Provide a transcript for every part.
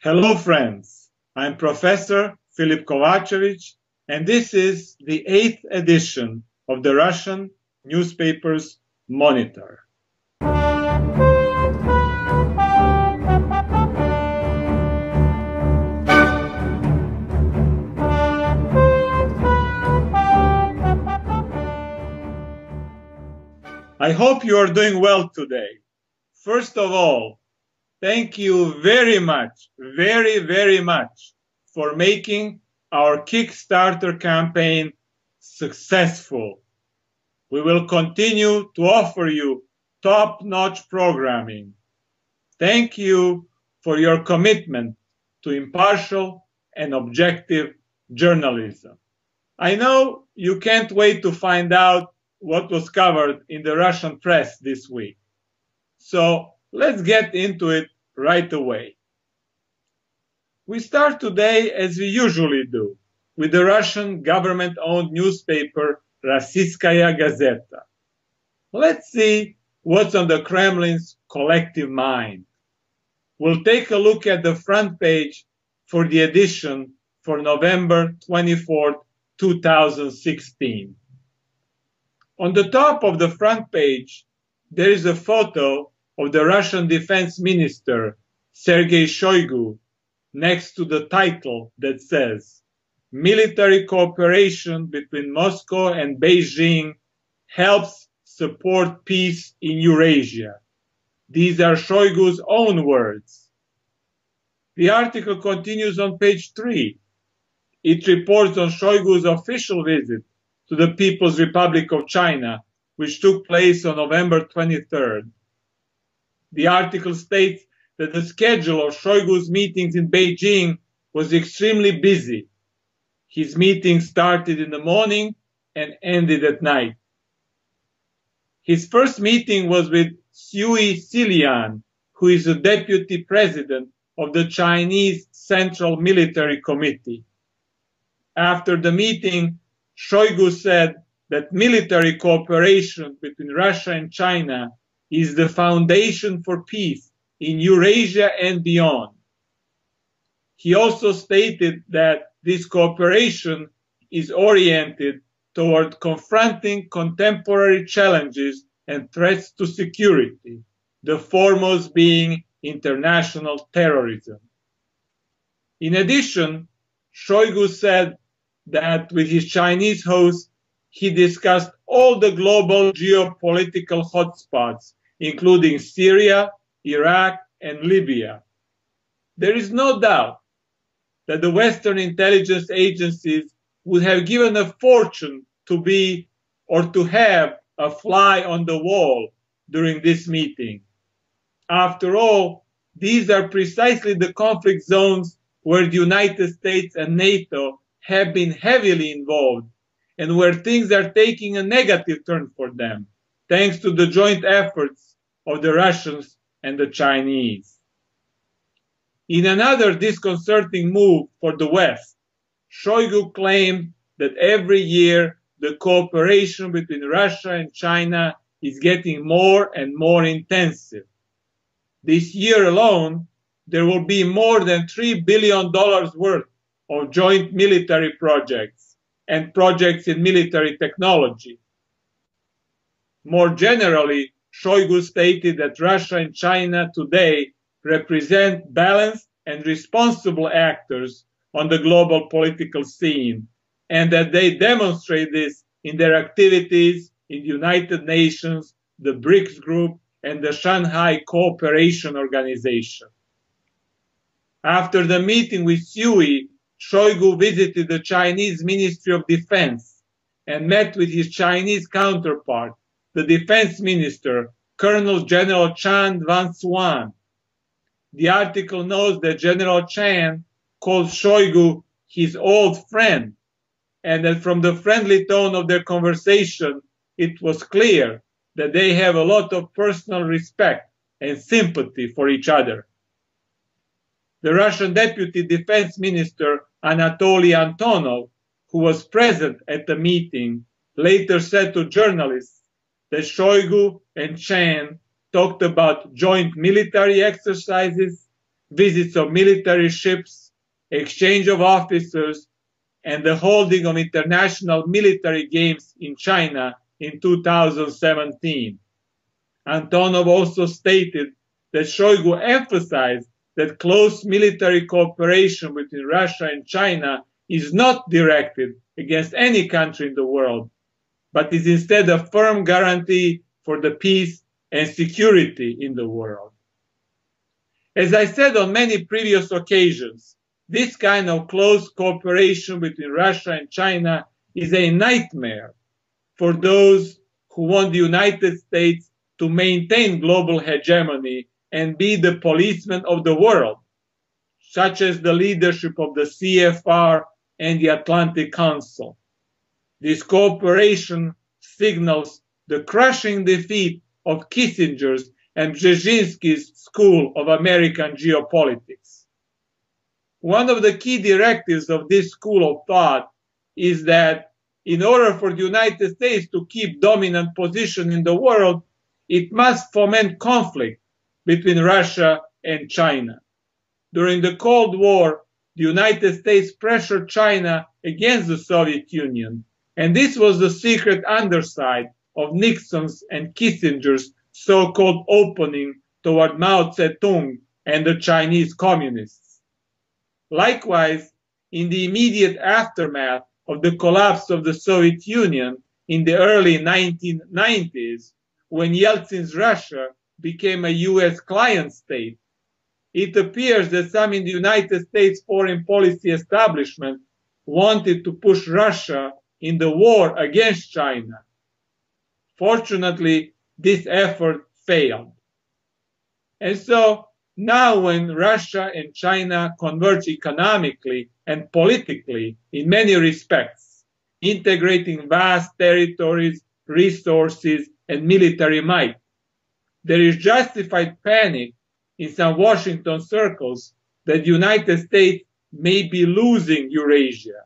Hello, friends. I'm Professor Filip Kovacevic, and this is the 8th edition of the Russian newspaper's Monitor. I hope you are doing well today. First of all, thank you very much, very much for making our Kickstarter campaign successful. We will continue to offer you top-notch programming. Thank you for your commitment to impartial and objective journalism. I know you can't wait to find out what was covered in the Russian press this week. So let's get into it right away. We start today, as we usually do, with the Russian government-owned newspaper Rossiyskaya Gazeta. Let's see what's on the Kremlin's collective mind. We'll take a look at the front page for the edition for November 24, 2016. On the top of the front page, there is a photo of the Russian Defense Minister, Sergei Shoigu, next to the title that says, "Military cooperation between Moscow and Beijing helps support peace in Eurasia." These are Shoigu's own words. The article continues on page 3. It reports on Shoigu's official visit to the People's Republic of China, which took place on November 23rd. The article states that the schedule of Shoigu's meetings in Beijing was extremely busy. His meetings started in the morning and ended at night. His first meeting was with Sui Silian, who is the deputy president of the Chinese Central Military Committee. After the meeting, Shoigu said that military cooperation between Russia and China is the foundation for peace in Eurasia and beyond. He also stated that this cooperation is oriented toward confronting contemporary challenges and threats to security, the foremost being international terrorism. In addition, Shoigu said that with his Chinese host, he discussed all the global geopolitical hotspots, including Syria, Iraq, and Libya. There is no doubt that the Western intelligence agencies would have given a fortune to be or to have a fly on the wall during this meeting. After all, these are precisely the conflict zones where the United States and NATO have been heavily involved and where things are taking a negative turn for them, thanks to the joint efforts of the Russians and the Chinese. In another disconcerting move for the West, Shoigu claimed that every year the cooperation between Russia and China is getting more and more intensive. This year alone, there will be more than $3 billion worth of joint military projects and projects in military technology. More generally, Shoigu stated that Russia and China today represent balanced and responsible actors on the global political scene, and that they demonstrate this in their activities in the United Nations, the BRICS group, and the Shanghai Cooperation Organization. After the meeting with Sui, Shoigu visited the Chinese Ministry of Defense and met with his Chinese counterpart, the Defense Minister, Colonel General Chan Van-Suan. The article notes that General Chan called Shoigu his old friend, and that from the friendly tone of their conversation, it was clear that they have a lot of personal respect and sympathy for each other. The Russian Deputy Defense Minister Anatoly Antonov, who was present at the meeting, later said to journalists that Shoigu and Chan talked about joint military exercises, visits of military ships, exchange of officers, and the holding of international military games in China in 2017. Antonov also stated that Shoigu emphasized that close military cooperation between Russia and China is not directed against any country in the world, but is instead a firm guarantee for the peace and security in the world. As I said on many previous occasions, this kind of close cooperation between Russia and China is a nightmare for those who want the United States to maintain global hegemony and be the policeman of the world, such as the leadership of the CFR and the Atlantic Council. This cooperation signals the crushing defeat of Kissinger's and Brzezinski's school of American geopolitics. One of the key directives of this school of thought is that in order for the United States to keep dominant position in the world, it must foment conflict between Russia and China. During the Cold War, the United States pressured China against the Soviet Union, and this was the secret underside of Nixon's and Kissinger's so-called opening toward Mao Zedong and the Chinese communists. Likewise, in the immediate aftermath of the collapse of the Soviet Union in the early 1990s, when Yeltsin's Russia became a US client state, it appears that some in the United States foreign policy establishment wanted to push Russia in the war against China. Fortunately, this effort failed. And so now when Russia and China converge economically and politically in many respects, integrating vast territories, resources, and military might, there is justified panic in some Washington circles that the United States may be losing Eurasia.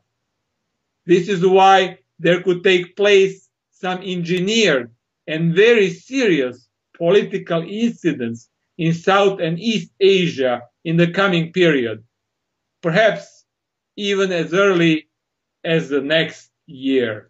This is why there could take place some engineered and very serious political incidents in South and East Asia in the coming period, perhaps even as early as the next year.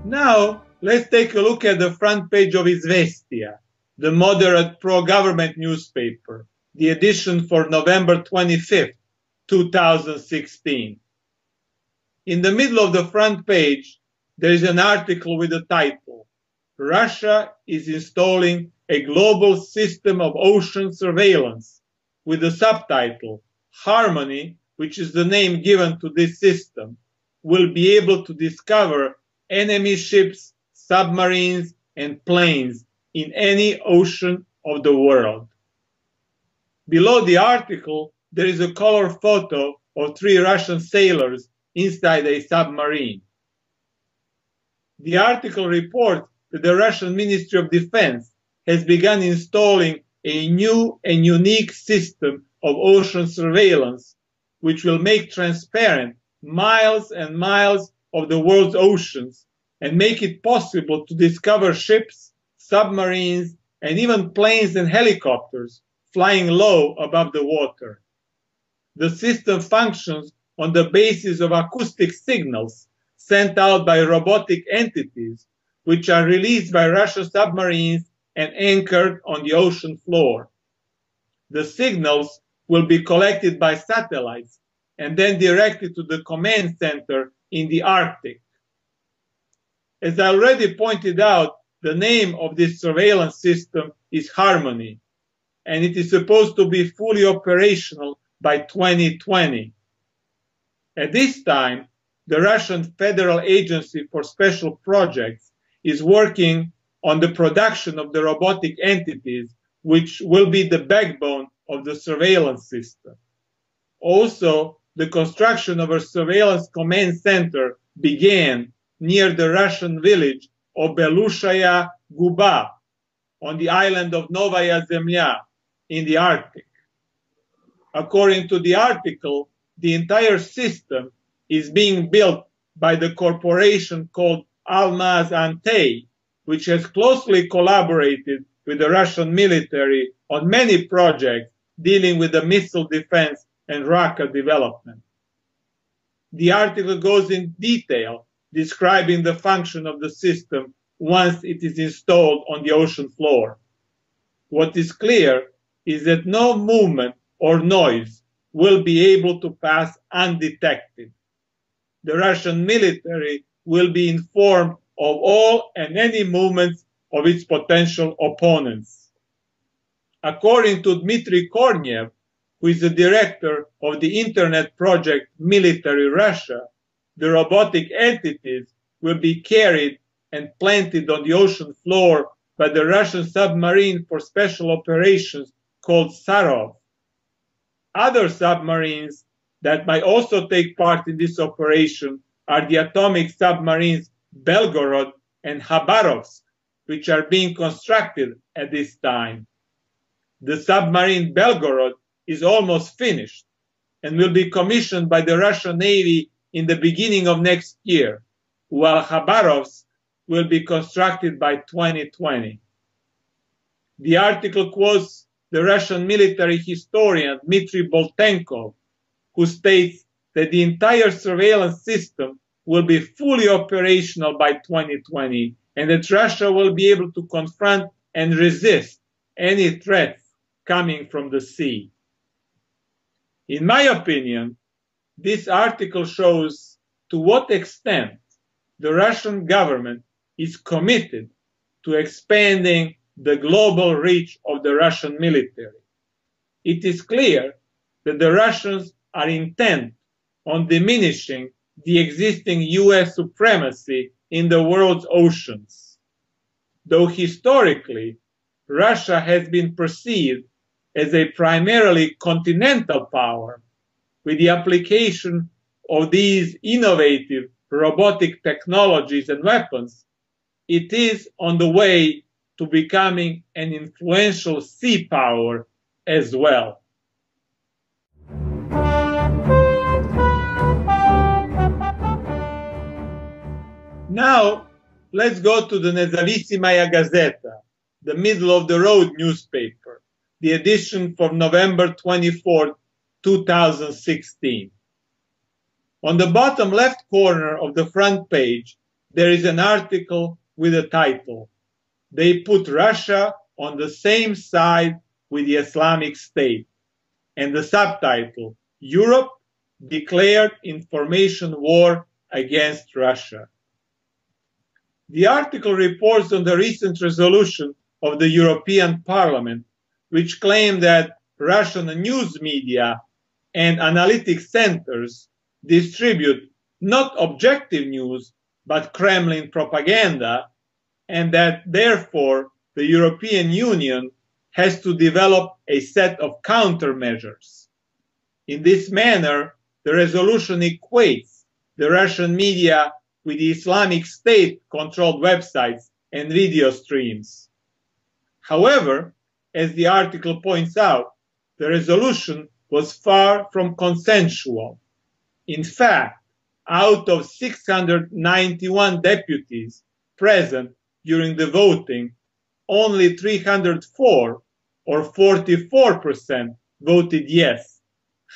Now, let's take a look at the front page of Izvestia, the moderate pro-government newspaper, the edition for November 25th, 2016. In the middle of the front page, there is an article with the title, Russia is installing a global system of ocean surveillance, with the subtitle, Harmony, which is the name given to this system, will be able to discover enemy ships, submarines, and planes in any ocean of the world. Below the article, there is a color photo of 3 Russian sailors inside a submarine. The article reports that the Russian Ministry of Defense has begun installing a new and unique system of ocean surveillance, which will make transparent miles and miles of the world's oceans and make it possible to discover ships, submarines, and even planes and helicopters flying low above the water. The system functions on the basis of acoustic signals sent out by robotic entities, which are released by Russian submarines and anchored on the ocean floor. The signals will be collected by satellites and then directed to the command center in the Arctic. As I already pointed out, the name of this surveillance system is Harmony, and it is supposed to be fully operational by 2020. At this time, the Russian Federal Agency for Special Projects is working on the production of the robotic entities, which will be the backbone of the surveillance system. Also, the construction of a surveillance command center began near the Russian village of Belushaya Guba on the island of Novaya Zemlya in the Arctic. According to the article, the entire system is being built by the corporation called Almaz Antey, which has closely collaborated with the Russian military on many projects dealing with the missile defense and rocket development. The article goes in detail describing the function of the system once it is installed on the ocean floor. What is clear is that no movement or noise will be able to pass undetected. The Russian military will be informed of all and any movements of its potential opponents. According to Dmitry Kornev, who is the director of the Internet project Military Russia, the robotic entities will be carried and planted on the ocean floor by the Russian submarine for special operations called Sarov. Other submarines that might also take part in this operation are the atomic submarines Belgorod and Khabarovsk, which are being constructed at this time. The submarine Belgorod is almost finished and will be commissioned by the Russian Navy in the beginning of next year, while Khabarovsk will be constructed by 2020. The article quotes the Russian military historian Dmitry Boltenkov, who states that the entire surveillance system will be fully operational by 2020 and that Russia will be able to confront and resist any threats coming from the sea. In my opinion, this article shows to what extent the Russian government is committed to expanding the global reach of the Russian military. It is clear that the Russians are intent on diminishing the existing US supremacy in the world's oceans. Though historically, Russia has been perceived as a primarily continental power, with the application of these innovative robotic technologies and weapons, it is on the way to becoming an influential sea power as well. Now, let's go to the Nezavissimaya Gazeta, the middle-of-the-road newspaper, the edition for November 24, 2016. On the bottom left corner of the front page, there is an article with a title, "They put Russia on the same side with the Islamic State," and the subtitle, "Europe declared information war against Russia." The article reports on the recent resolution of the European Parliament, which claimed that Russian news media and analytic centers distribute not objective news, but Kremlin propaganda, and that therefore the European Union has to develop a set of countermeasures. In this manner, the resolution equates the Russian media with the Islamic State-controlled websites and video streams. However, as the article points out, the resolution was far from consensual. In fact, out of 691 deputies present during the voting, only 304, or 44%, voted yes.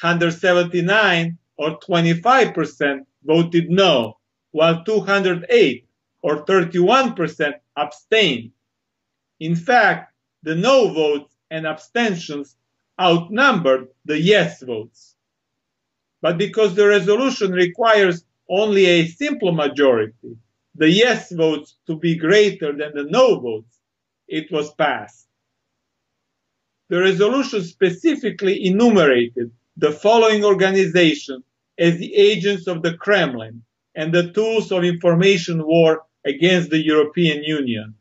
179, or 25%, voted no, while 208, or 31%, abstained. In fact, the no votes and abstentions outnumbered the yes votes. But because the resolution requires only a simple majority, the yes votes to be greater than the no votes, it was passed. The resolution specifically enumerated the following organizations as the agents of the Kremlin and the tools of information war against the European Union: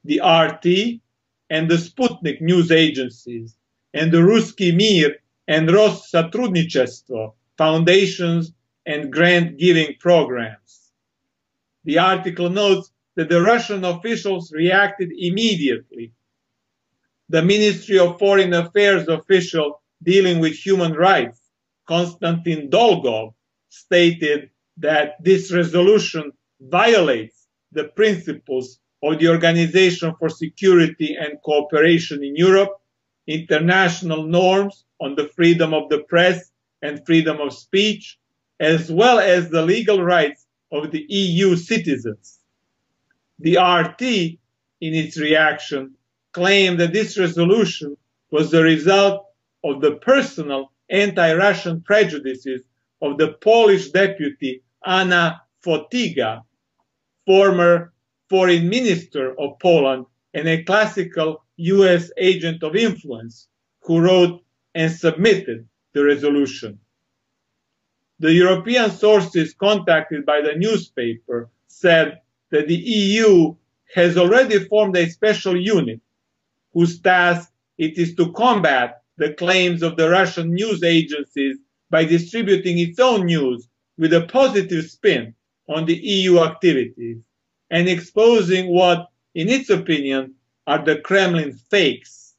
the RT and the Sputnik news agencies, and the Ruski Mir and Rossiyskaya foundations and grant-giving programs. The article notes that the Russian officials reacted immediately. The Ministry of Foreign Affairs official dealing with human rights, Konstantin Dolgov, stated that this resolution violates the principles of the Organization for Security and Cooperation in Europe, international norms on the freedom of the press and freedom of speech, as well as the legal rights of the EU citizens. The RT, in its reaction, claimed that this resolution was the result of the personal anti-Russian prejudices of the Polish deputy Anna Fotyga, former foreign minister of Poland and a classical US agent of influence, who wrote and submitted the resolution. The European sources contacted by the newspaper said that the EU has already formed a special unit whose task it is to combat the claims of the Russian news agencies by distributing its own news with a positive spin on the EU activities and exposing what, in its opinion, are the Kremlin fakes.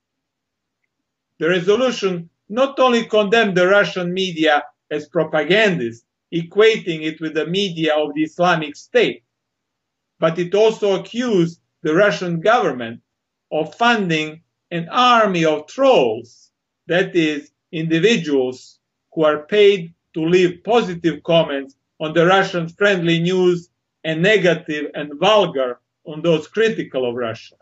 The resolution not only condemned the Russian media as propagandists, equating it with the media of the Islamic State, but it also accused the Russian government of funding an army of trolls, that is, individuals who are paid to leave positive comments on the Russian-friendly news and negative and vulgar on those critical of Russia.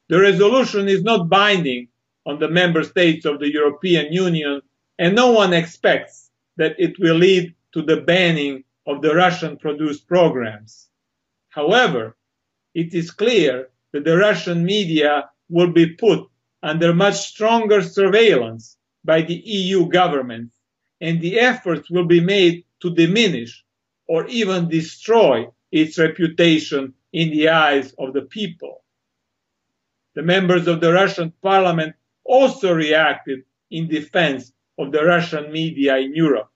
The resolution is not binding on the member states of the European Union, and no one expects that it will lead to the banning of the Russian-produced programs. However, it is clear that the Russian media will be put under much stronger surveillance by the EU governments, and the efforts will be made to diminish or even destroy its reputation in the eyes of the people. The members of the Russian parliament also reacted in defense of the Russian media in Europe.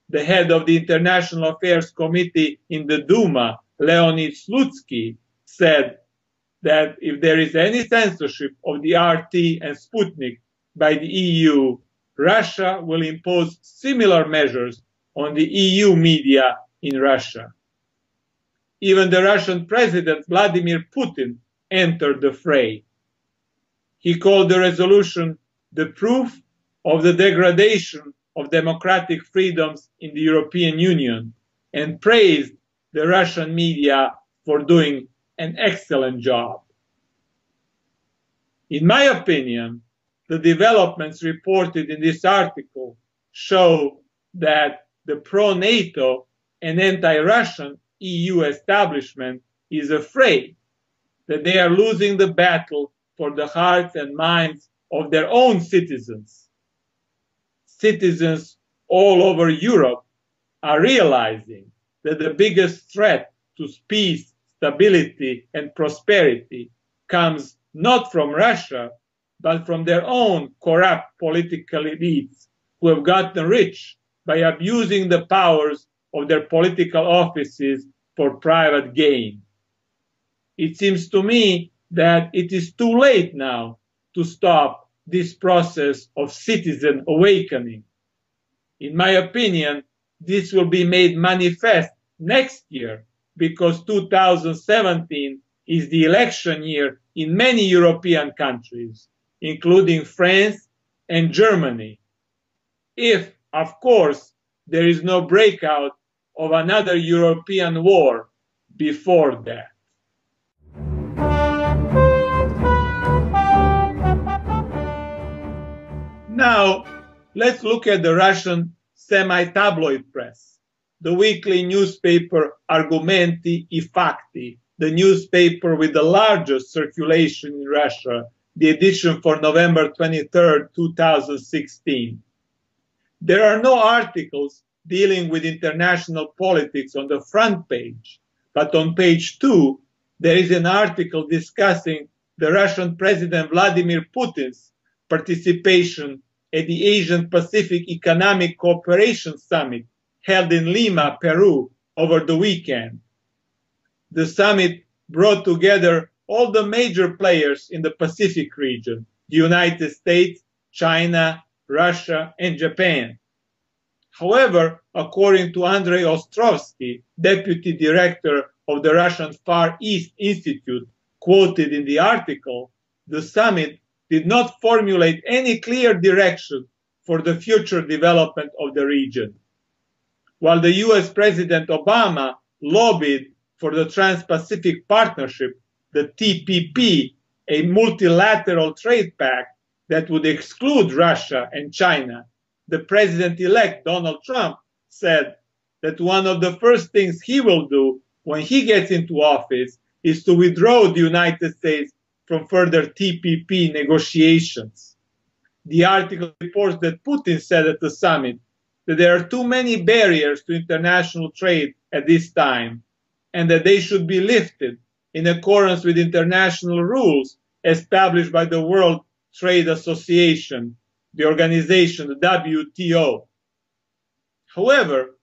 The head of the International Affairs Committee in the Duma, Leonid Slutsky, said that if there is any censorship of the RT and Sputnik by the EU, Russia will impose similar measures on the EU media in Russia. Even the Russian President Vladimir Putin entered the fray. He called the resolution the proof of the degradation of democratic freedoms in the European Union and praised the Russian media for doing an excellent job. In my opinion, the developments reported in this article show that the pro-NATO and anti-Russian EU establishment is afraid that they are losing the battle for the hearts and minds of their own citizens. Citizens all over Europe are realizing that the biggest threat to peace, stability, and prosperity comes not from Russia, but from their own corrupt political elites who have gotten rich by abusing the powers of their political offices for private gain. It seems to me that it is too late now to stop this process of citizen awakening. In my opinion, this will be made manifest next year because 2017 is the election year in many European countries, including France and Germany. If, of course, there is no breakout of another European war before that. Now, let's look at the Russian semi-tabloid press. The weekly newspaper Argumenti I Fakti, the newspaper with the largest circulation in Russia, the edition for November 23, 2016. There are no articles dealing with international politics on the front page, but on page 2, there is an article discussing the Russian President Vladimir Putin's participation at the Asian Pacific Economic Cooperation Summit held in Lima, Peru, over the weekend. The summit brought together all the major players in the Pacific region, the United States, China, Russia, and Japan. However, according to Andrei Ostrovsky, deputy director of the Russian Far East Institute quoted in the article, the summit did not formulate any clear direction for the future development of the region. While the US President Obama lobbied for the Trans-Pacific Partnership, the TPP, a multilateral trade pact that would exclude Russia and China, the president-elect Donald Trump said that one of the first things he will do when he gets into office is to withdraw the United States from further TPP negotiations. The article reports that Putin said at the summit that there are too many barriers to international trade at this time, and that they should be lifted in accordance with international rules established by the World Trade Association, the organization, the WTO. However,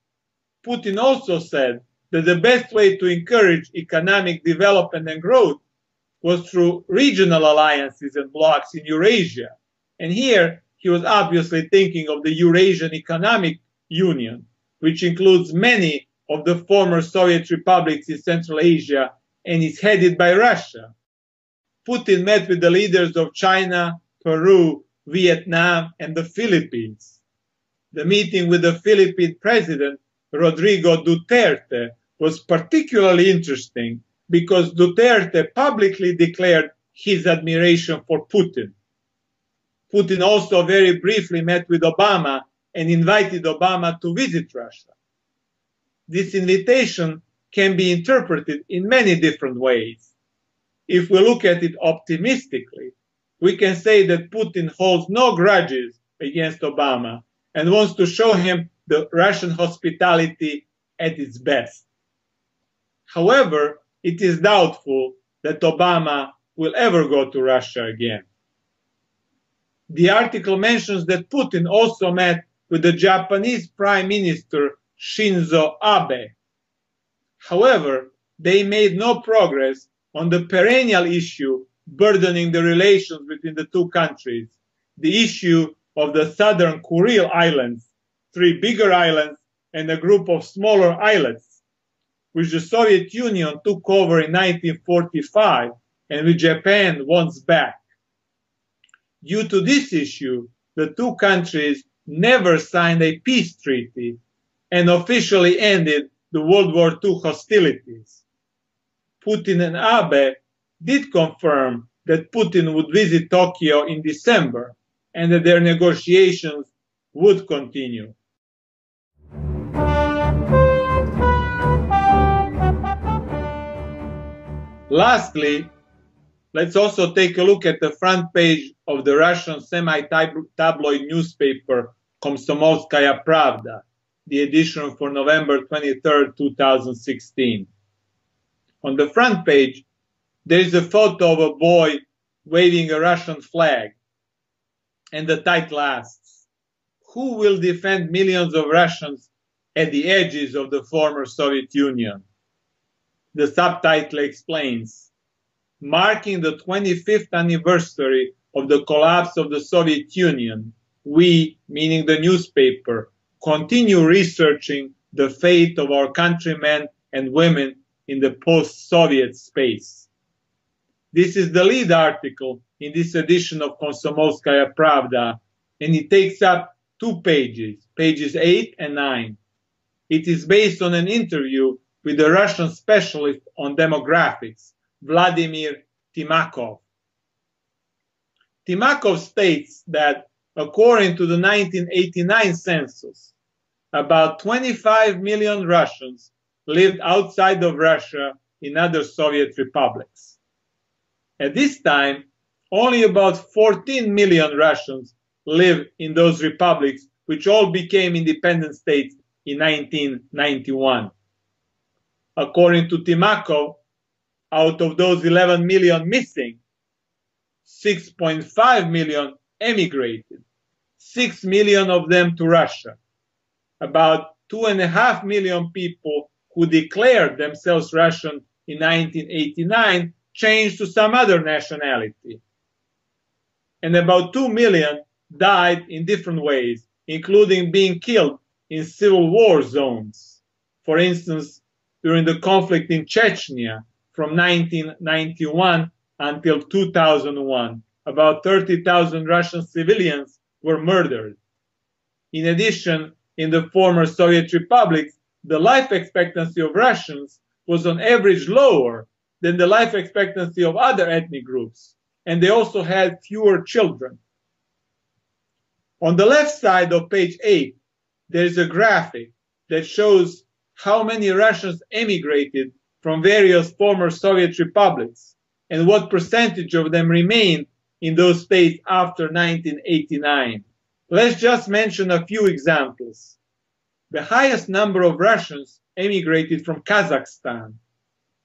Putin also said that the best way to encourage economic development and growth was through regional alliances and blocs in Eurasia. And here he was obviously thinking of the Eurasian Economic Union, which includes many of the former Soviet republics in Central Asia and is headed by Russia. Putin met with the leaders of China, Peru, Vietnam, and the Philippines. The meeting with the Philippine president, Rodrigo Duterte, was particularly interesting because Duterte publicly declared his admiration for Putin. Putin also very briefly met with Obama and invited Obama to visit Russia. This invitation can be interpreted in many different ways. If we look at it optimistically, we can say that Putin holds no grudges against Obama and wants to show him the Russian hospitality at its best. However, it is doubtful that Obama will ever go to Russia again. The article mentions that Putin also met with the Japanese Prime Minister Shinzo Abe. However, they made no progress on the perennial issue burdening the relations between the two countries, the issue of the southern Kuril Islands, 3 bigger islands and a group of smaller islets, which the Soviet Union took over in 1945 and which Japan wants back. Due to this issue, the two countries never signed a peace treaty and officially ended the World War II hostilities. Putin and Abe did confirm that Putin would visit Tokyo in December and that their negotiations would continue. Lastly, let's also take a look at the front page of the Russian semi-tabloid newspaper Komsomolskaya Pravda, the edition for November 23, 2016. On the front page, there is a photo of a boy waving a Russian flag, and the title asks, "Who will defend millions of Russians at the edges of the former Soviet Union?" The subtitle explains, "Marking the 25th anniversary of the collapse of the Soviet Union, we, meaning the newspaper, continue researching the fate of our countrymen and women in the post-Soviet space." This is the lead article in this edition of Komsomolskaya Pravda, and it takes up 2 pages, pages 8 and 9. It is based on an interview with a Russian specialist on demographics, Vladimir Timakov. Timakov states that according to the 1989 census, about 25 million Russians lived outside of Russia in other Soviet republics. At this time, only about 14 million Russians live in those republics, which all became independent states in 1991. According to Timakov, out of those 11 million missing, 6.5 million emigrated, 6 million of them to Russia. About 2.5 million people who declared themselves Russian in 1989 changed to some other nationality. And about 2 million died in different ways, including being killed in civil war zones. For instance, during the conflict in Chechnya from 1991 until 2001. About 30,000 Russian civilians were murdered. In addition, in the former Soviet republics, the life expectancy of Russians was on average lower than the life expectancy of other ethnic groups, and they also had fewer children. On the left side of page 8, there is a graphic that shows how many Russians emigrated from various former Soviet republics and what percentage of them remained in those states after 1989. Let's just mention a few examples. The highest number of Russians emigrated from Kazakhstan,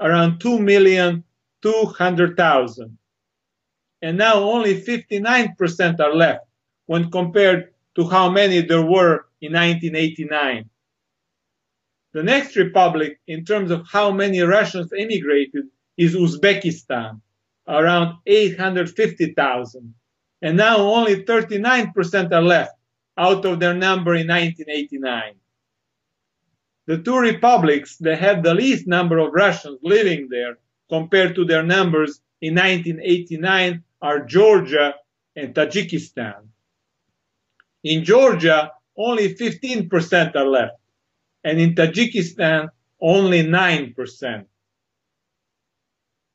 around 2,200,000. And now only 59% are left when compared to how many there were in 1989. The next republic in terms of how many Russians emigrated is Uzbekistan, around 850,000. And now only 39% are left out of their number in 1989. The two republics that had the least number of Russians living there compared to their numbers in 1989 are Georgia and Tajikistan. In Georgia, only 15% are left, and in Tajikistan, only 9%.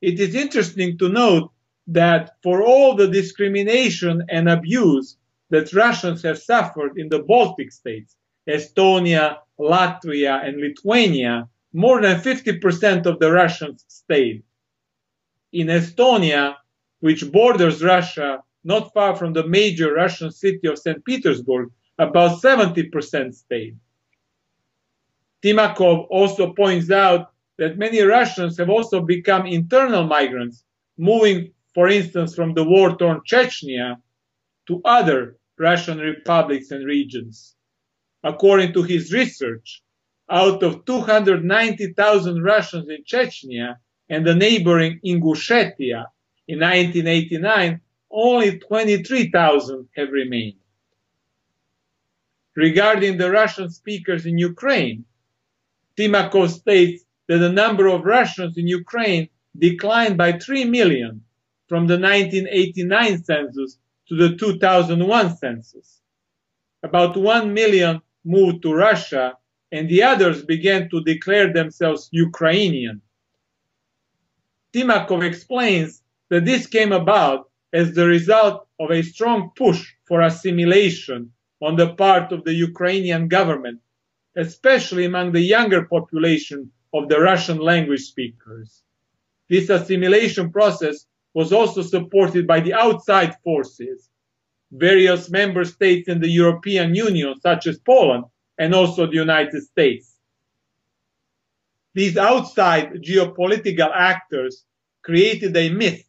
It is interesting to note that for all the discrimination and abuse that Russians have suffered in the Baltic states, Estonia, Latvia, and Lithuania, more than 50% of the Russians stayed. In Estonia, which borders Russia not far from the major Russian city of St. Petersburg, about 70% stayed. Timakov also points out that many Russians have also become internal migrants, moving, for instance, from the war-torn Chechnya to other Russian republics and regions. According to his research, out of 290,000 Russians in Chechnya and the neighboring Ingushetia in 1989, only 23,000 have remained. Regarding the Russian speakers in Ukraine, Timakov states that the number of Russians in Ukraine declined by 3 million from the 1989 census to the 2001 census. About 1 million moved to Russia, and the others began to declare themselves Ukrainian. Timakov explains that this came about as the result of a strong push for assimilation on the part of the Ukrainian government, especially among the younger population of the Russian language speakers. This assimilation process was also supported by the outside forces, various member states in the European Union, such as Poland, and also the United States. These outside geopolitical actors created a myth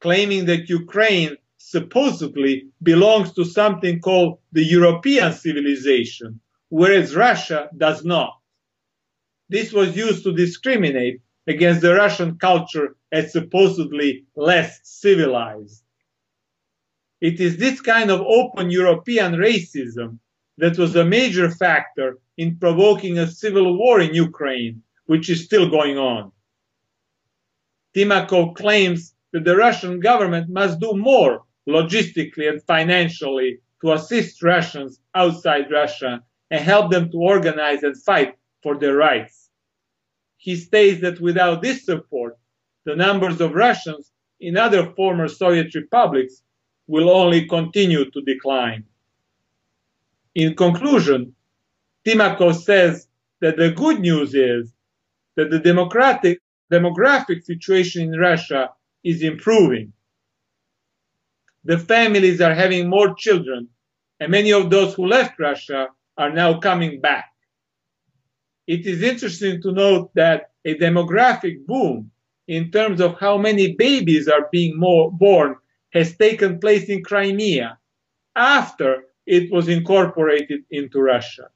claiming that Ukraine supposedly belongs to something called the European civilization, whereas Russia does not. This was used to discriminate against the Russian culture as supposedly less civilized. It is this kind of open European racism that was a major factor in provoking a civil war in Ukraine, which is still going on. Timakov claims that the Russian government must do more logistically and financially to assist Russians outside Russia and help them to organize and fight for their rights. He states that without this support, the numbers of Russians in other former Soviet republics will only continue to decline. In conclusion, Timakov says that the good news is that the demographic situation in Russia is improving. The families are having more children, and many of those who left Russia are now coming back. It is interesting to note that a demographic boom in terms of how many babies are being born has taken place in Crimea after it was incorporated into Russia.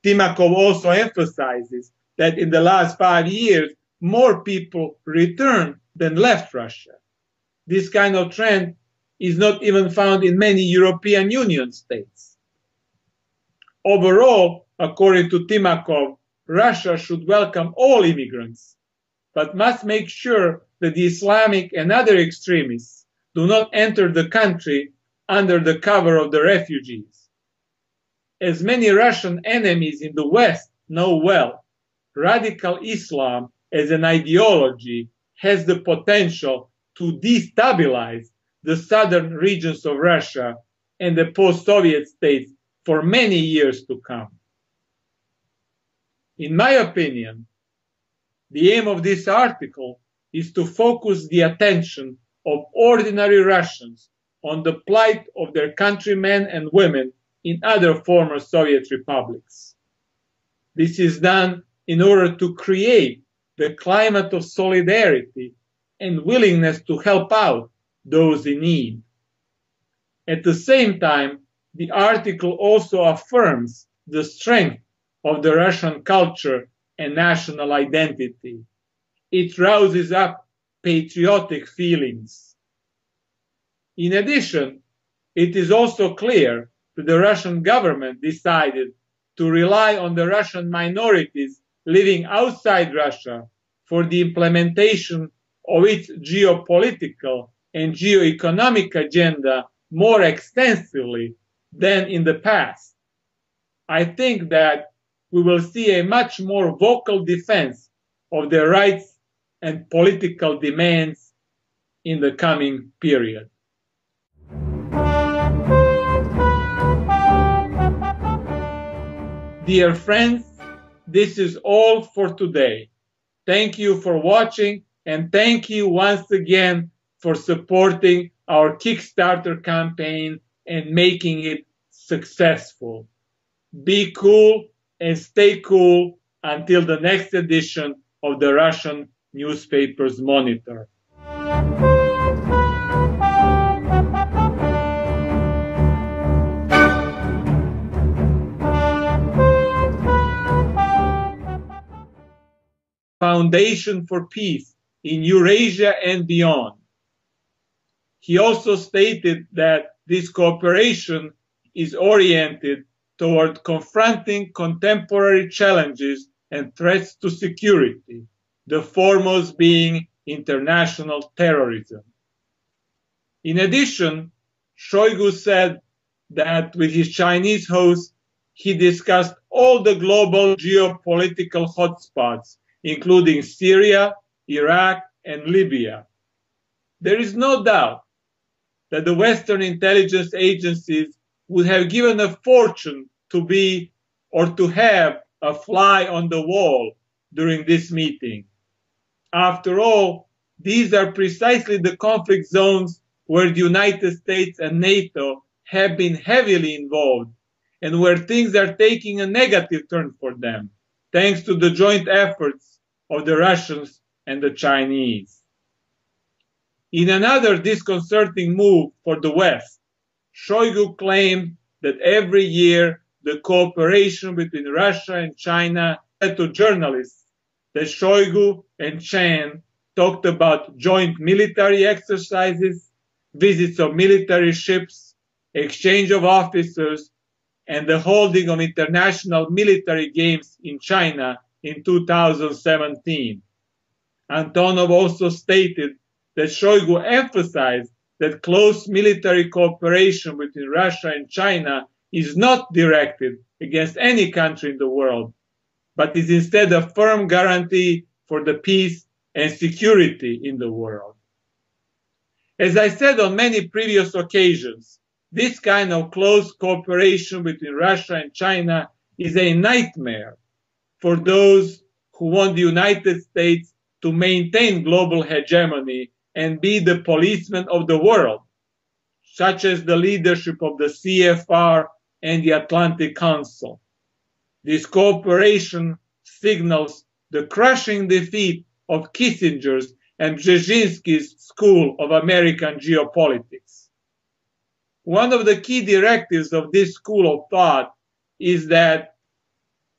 Timakov also emphasizes that in the last 5 years, more people returned than left Russia. This kind of trend is not even found in many European Union states. Overall, according to Timakov, Russia should welcome all immigrants, but must make sure that the Islamic and other extremists do not enter the country under the cover of the refugees. As many Russian enemies in the West know well, radical Islam as an ideology has the potential to destabilize the southern regions of Russia and the post-Soviet states for many years to come. In my opinion, the aim of this article is to focus the attention of ordinary Russians on the plight of their countrymen and women in other former Soviet republics. This is done in order to create the climate of solidarity and willingness to help out those in need. At the same time, the article also affirms the strength of the Russian culture and national identity. It rouses up patriotic feelings. In addition, it is also clear that the Russian government decided to rely on the Russian minorities living outside Russia for the implementation of its geopolitical and geoeconomic agenda more extensively than in the past. I think that we will see a much more vocal defense of their rights and political demands in the coming period. Dear friends, this is all for today. Thank you for watching, and thank you once again for supporting our Kickstarter campaign and making it successful. Be cool and stay cool until the next edition of the Russian Newspapers Monitor. Foundation for Peace in Eurasia and beyond. He also stated that this cooperation is oriented toward confronting contemporary challenges and threats to security, the foremost being international terrorism. In addition, Shoigu said that with his Chinese host, he discussed all the global geopolitical hotspots, including Syria, Iraq, and Libya. There is no doubt that the Western intelligence agencies would have given a fortune to be or to have a fly on the wall during this meeting. After all, these are precisely the conflict zones where the United States and NATO have been heavily involved and where things are taking a negative turn for them, thanks to the joint efforts of the Russians and the Chinese. In another disconcerting move for the West, Shoigu claimed that every year the cooperation between Russia and China led to journalists that Shoigu and Chen talked about joint military exercises, visits of military ships, exchange of officers, and the holding of international military games in China in 2017. Antonov also stated that Shoigu emphasized that close military cooperation between Russia and China is not directed against any country in the world, but is instead a firm guarantee for the peace and security in the world. As I said on many previous occasions, this kind of close cooperation between Russia and China is a nightmare for those who want the United States to maintain global hegemony and be the policeman of the world, such as the leadership of the CFR and the Atlantic Council. This cooperation signals the crushing defeat of Kissinger's and Brzezinski's school of American geopolitics. One of the key directives of this school of thought is that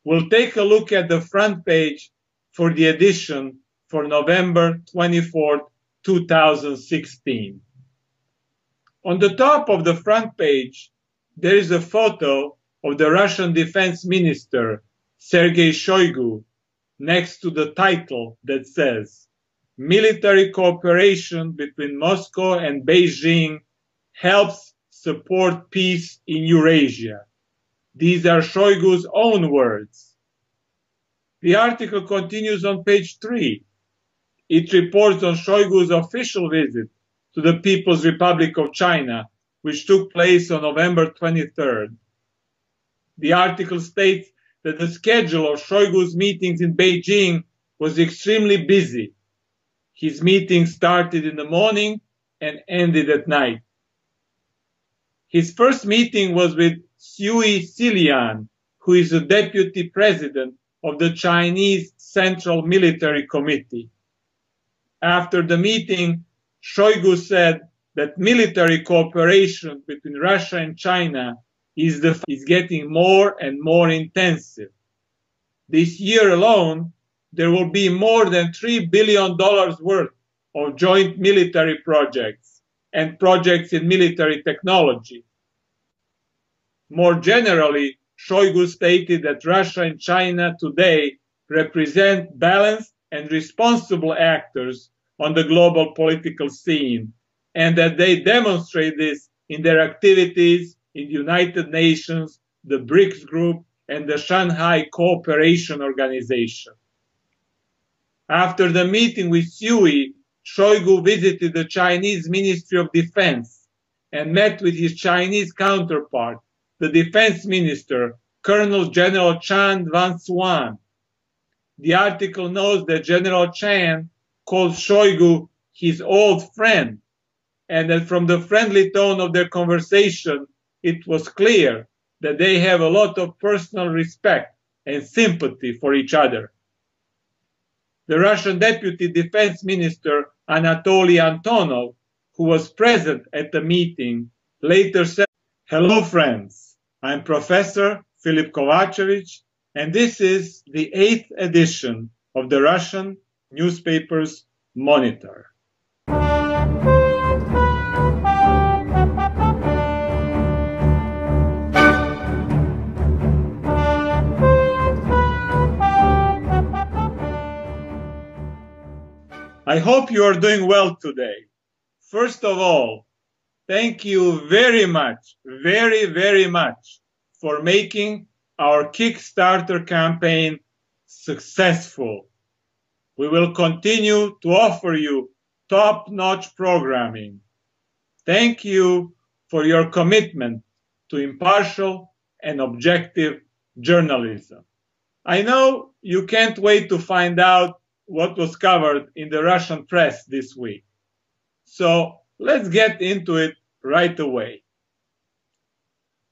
we'll take a look at the front page for the edition for November 24th, 2016. On the top of the front page, there is a photo of the Russian defense minister, Sergei Shoigu next to the title that says, "Military cooperation between Moscow and Beijing helps support peace in Eurasia." These are Shoigu's own words. The article continues on page 3. It reports on Shoigu's official visit to the People's Republic of China, which took place on November 23rd. The article states that the schedule of Shoigu's meetings in Beijing was extremely busy. His meetings started in the morning and ended at night. His first meeting was with Xu Xilian, who is the deputy president of the Chinese Central Military Committee. After the meeting, Shoigu said that military cooperation between Russia and China is getting more and more intensive. This year alone, there will be more than $3 billion worth of joint military projects and projects in military technology. More generally, Shoigu stated that Russia and China today represent balanced and responsible actors on the global political scene, and that they demonstrate this in their activities in the United Nations, the BRICS Group, and the Shanghai Cooperation Organization. After the meeting with Xu, Shoigu visited the Chinese Ministry of Defense and met with his Chinese counterpart, the Defense Minister, Colonel General Chan Van-Suan. The article notes that General Chan called Shoigu his old friend, and that from the friendly tone of their conversation, it was clear that they have a lot of personal respect and sympathy for each other. The Russian Deputy Defense Minister Anatoly Antonov, who was present at the meeting, later said, "Hello friends, I'm Professor Filip Kovacevic, and this is the 8th edition of the Russian newspaper's Monitor." I hope you are doing well today. First of all, thank you very much, very much for making our Kickstarter campaign successful. We will continue to offer you top-notch programming. Thank you for your commitment to impartial and objective journalism. I know you can't wait to find out what was covered in the Russian press this week. So let's get into it right away.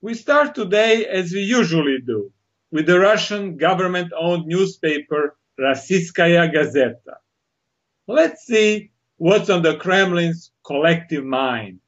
We start today, as we usually do, with the Russian government-owned newspaper Rossiyskaya Gazeta. Let's see what's on the Kremlin's collective mind.